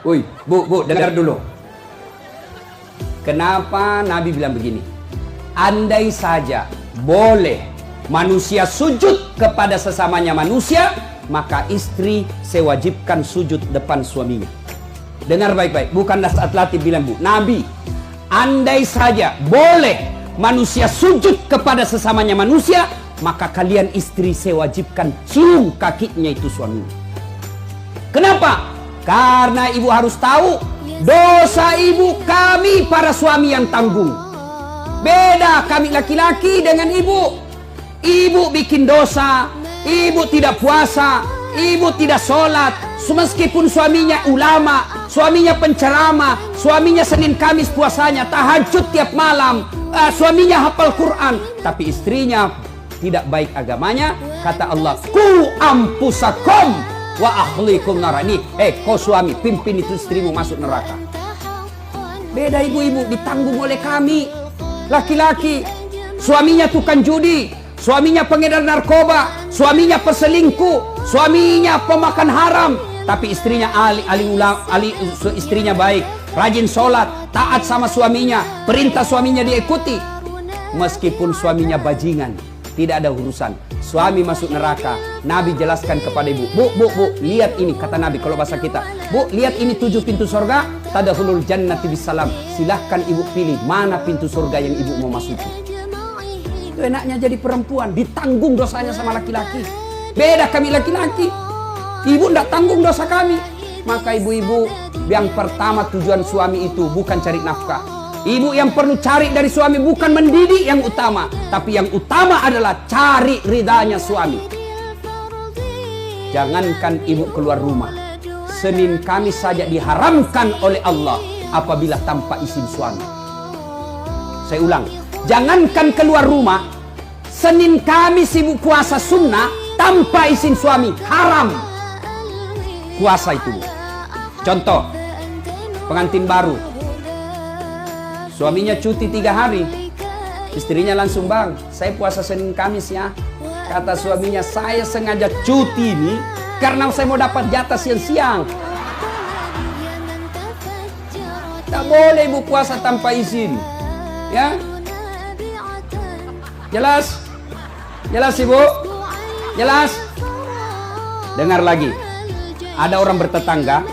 Woi, bu, dengar dulu. Kenapa Nabi bilang begini? Andai saja boleh manusia sujud kepada sesamanya manusia, maka istri sewajibkan sujud depan suaminya. Dengar baik-baik, bukan Nas'at Latif bilang, bu. Nabi, andai saja boleh manusia sujud kepada sesamanya manusia, maka kalian istri sewajibkan cium kakinya itu suaminya. Kenapa? Karena ibu harus tahu, dosa ibu kami para suami yang tanggung. Beda kami laki-laki dengan ibu. Ibu bikin dosa, ibu tidak puasa, ibu tidak sholat. Meskipun suaminya ulama, suaminya penceramah, suaminya Senin Kamis puasanya, tahajud tiap malam, suaminya hafal Quran, tapi istrinya tidak baik agamanya. Kata Allah, ku ampusakum wa ahlikum narani. Kau suami, pimpin itu istrimu masuk neraka. Beda ibu-ibu, ditanggung oleh kami laki-laki. Suaminya tukang judi, suaminya pengedar narkoba, suaminya peselingkuh, suaminya pemakan haram, tapi istrinya istrinya baik, rajin sholat, taat sama suaminya, perintah suaminya diikuti. Meskipun suaminya bajingan, tidak ada urusan. Suami masuk neraka. Nabi jelaskan kepada ibu, bu, lihat ini, kata Nabi kalau bahasa kita, bu, lihat ini 7 pintu surga, tadkhulul jannati bisalam. Silahkan ibu pilih mana pintu surga yang ibu mau masuki. Itu enaknya jadi perempuan, ditanggung dosanya sama laki-laki. Beda kami laki-laki, ibu tidak tanggung dosa kami. Maka ibu-ibu, yang pertama tujuan suami itu bukan cari nafkah. Ibu yang perlu cari dari suami bukan mendidik yang utama, tapi yang utama adalah cari ridhanya suami. Jangankan ibu keluar rumah, Senin Kamis saja diharamkan oleh Allah apabila tanpa izin suami. Saya ulang, jangankan keluar rumah, Senin Kamis ibu puasa sunnah tanpa izin suami, haram puasa itu. Contoh, pengantin baru, suaminya cuti 3 hari, istrinya langsung, bang, saya puasa Senin Kamis ya. Kata suaminya, saya sengaja cuti ini karena saya mau dapat jatah siang-siang. Tak boleh ibu puasa tanpa izin, ya? Jelas? Jelas ibu? Jelas? Dengar lagi, ada orang bertetangga,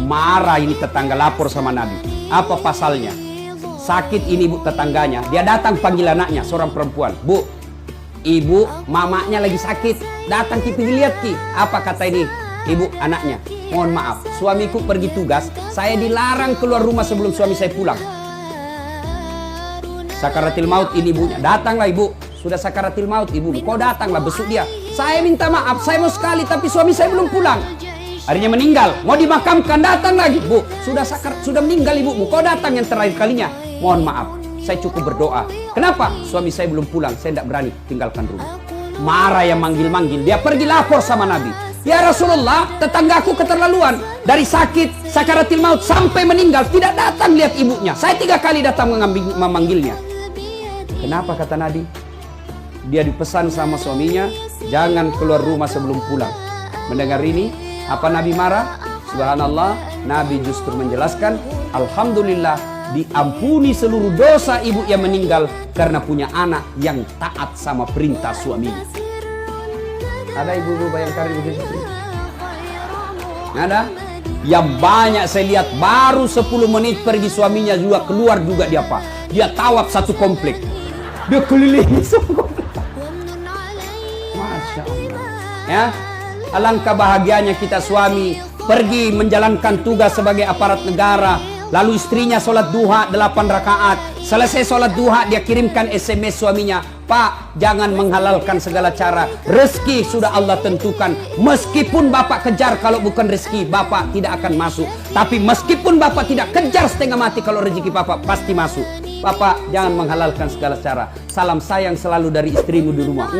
marah ini tetangga, lapor sama Nabi. Apa pasalnya? Sakit ini ibu tetangganya, dia datang panggil anaknya, seorang perempuan. Bu, ibu mamanya lagi sakit, datang ki pergi lihat ki. Apa kata ini ibu anaknya? Mohon maaf, suamiku pergi tugas, saya dilarang keluar rumah sebelum suami saya pulang. Sakaratil maut ini ibunya, datanglah ibu, sudah sakaratil maut ibu, kau datanglah besuk dia. Saya minta maaf, saya mau sekali tapi suami saya belum pulang. Harinya meninggal, mau dimakamkan, datang lagi. Bu, sudah meninggal ibumu, kau datang yang terakhir kalinya. Mohon maaf, saya cukup berdoa. Kenapa? Suami saya belum pulang, saya tidak berani tinggalkan rumah. Marah yang manggil-manggil, dia pergi lapor sama Nabi. Ya Rasulullah, tetanggaku keterlaluan. Dari sakit, sakaratil maut sampai meninggal, tidak datang lihat ibunya. Saya 3 kali datang memanggilnya. Kenapa kata Nabi? Dia dipesan sama suaminya, jangan keluar rumah sebelum pulang. Mendengar ini, apa Nabi marah? Subhanallah, Nabi justru menjelaskan, alhamdulillah, diampuni seluruh dosa ibu yang meninggal karena punya anak yang taat sama perintah suaminya. Ada ibu-ibu Bayangkari begitu? Ada? Yang banyak saya lihat baru 10 menit pergi suaminya juga keluar juga dia apa? Dia tawaf satu komplek. Dia kelilingi semua komplek. Masya Allah. Ya, alangkah bahagianya kita suami pergi menjalankan tugas sebagai aparat negara. Lalu istrinya sholat duha 8 rakaat. Selesai sholat duha dia kirimkan SMS suaminya, Pak, jangan menghalalkan segala cara. Rezeki sudah Allah tentukan. Meskipun bapak kejar, kalau bukan rezeki bapak tidak akan masuk. Tapi meskipun bapak tidak kejar setengah mati, kalau rezeki bapak pasti masuk. Bapak jangan menghalalkan segala cara. Salam sayang selalu dari istrimu di rumah.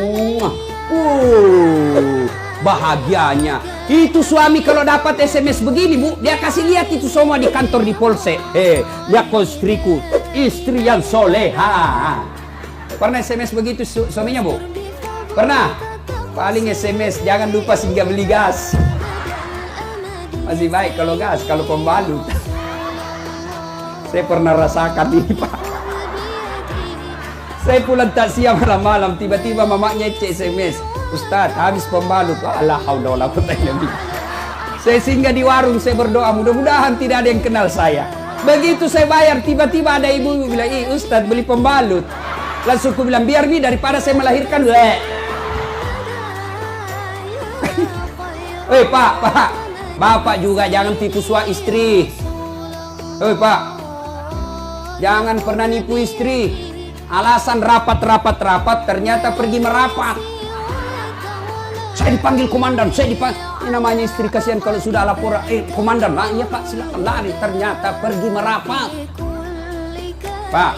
Bahagianya itu suami kalau dapat SMS begini bu, dia kasih lihat itu semua di kantor di polsek. Lihat kau istriku, istri yang soleha. Pernah SMS begitu suaminya bu? Pernah? Paling SMS jangan lupa singgah beli gas. Masih baik kalau gas, kalau pembalut. Saya pernah rasakan ini, Pak. Saya pulang takziah malam-malam, tiba-tiba mamanya SMS, Ustaz, habis pembalut. Allah haula wala quwwata illa billah. Saya singgah di warung, saya berdoa, mudah-mudahan tidak ada yang kenal saya. Begitu saya bayar, tiba-tiba ada ibu bilang, Ustaz beli pembalut. Langsung aku bilang, biar daripada saya melahirkan. Pak, Bapak juga jangan tipu suami istri. Pak, jangan pernah nipu istri. Alasan rapat, ternyata pergi merapat. Saya dipanggil komandan, ini namanya istri kasihan kalau sudah lapor, komandan, iya Pak silakan lari, ternyata pergi merapat. Pak,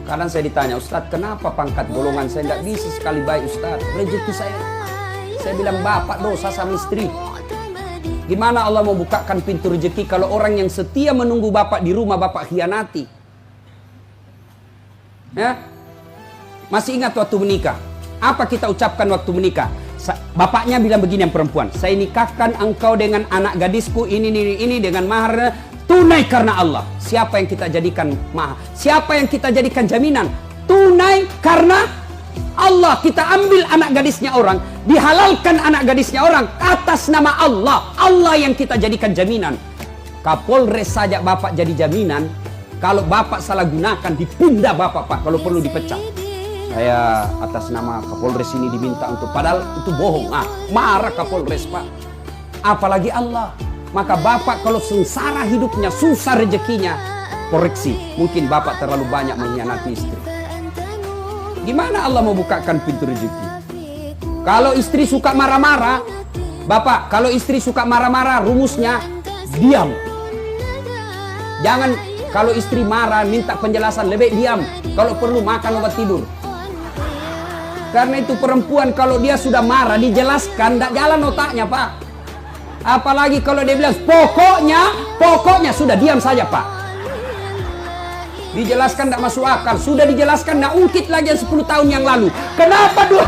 kadang saya ditanya, Ustadz kenapa pangkat golongan saya nggak bisa sekali baik Ustadz, rezeki saya. Saya bilang, Bapak dosa sama istri. Gimana Allah mau bukakan pintu rezeki kalau orang yang setia menunggu Bapak di rumah Bapak khianati? Ya, masih ingat waktu menikah? Apa kita ucapkan waktu menikah? Bapaknya bilang begini yang perempuan, saya nikahkan engkau dengan anak gadisku ini dengan mahar tunai karena Allah. Siapa yang kita jadikan mahar? Siapa yang kita jadikan jaminan? Tunai karena Allah. Kita ambil anak gadisnya orang, dihalalkan anak gadisnya orang atas nama Allah. Allah yang kita jadikan jaminan. Kapolres saja Bapak jadi jaminan. Kalau Bapak salah gunakan, dipindah Bapak, Pak, kalau perlu dipecat. Saya atas nama Kapolres ini diminta untuk, padahal itu bohong. Marah Kapolres, Pak. Apalagi Allah. Maka Bapak kalau sengsara hidupnya, susah rezekinya, koreksi. Mungkin Bapak terlalu banyak mengkhianati istri. Gimana Allah mau bukakan pintu rezeki? Kalau istri suka marah-marah, Bapak, kalau istri suka marah-marah, rumusnya diam. Jangan. Kalau istri marah, minta penjelasan, lebih diam. Kalau perlu makan obat tidur. Karena itu perempuan kalau dia sudah marah, dijelaskan, tidak jalan otaknya, Pak. Apalagi kalau dia bilang, pokoknya, sudah diam saja, Pak. Dijelaskan tidak masuk akal. Sudah dijelaskan, tidak ungkit lagi yang 10 tahun yang lalu. Kenapa dua?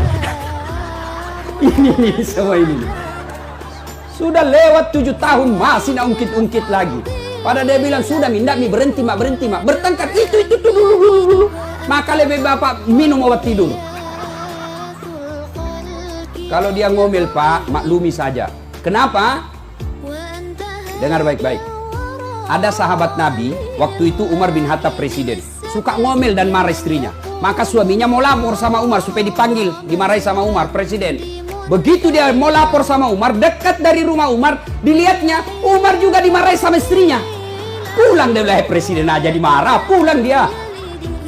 ini semua ini. Sudah lewat 7 tahun, masih tidak ungkit-ungkit lagi. Pada dia bilang, sudah mindak berhenti mak. Bertengkar, itu dulu. Maka lebih Bapak minum obat tidur. Kalau dia ngomel, Pak, maklumi saja. Kenapa? Dengar baik-baik. Ada sahabat Nabi, waktu itu Umar bin Khattab presiden. Suka ngomel dan marah istrinya. Maka suaminya mau lapor sama Umar supaya dipanggil, dimarahi sama Umar, presiden. Begitu dia mau lapor sama Umar, dekat dari rumah Umar, dilihatnya Umar juga dimarahi sama istrinya. Pulang dia bilang, presiden aja dimarah, pulang dia.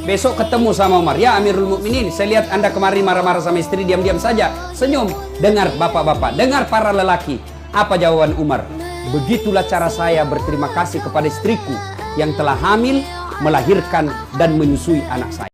Besok ketemu sama Umar, ya Amirul Mukminin, saya lihat Anda kemarin marah-marah sama istri, diam-diam saja, senyum. Dengar bapak-bapak, dengar para lelaki. Apa jawaban Umar? Begitulah cara saya berterima kasih kepada istriku yang telah hamil, melahirkan dan menyusui anak saya.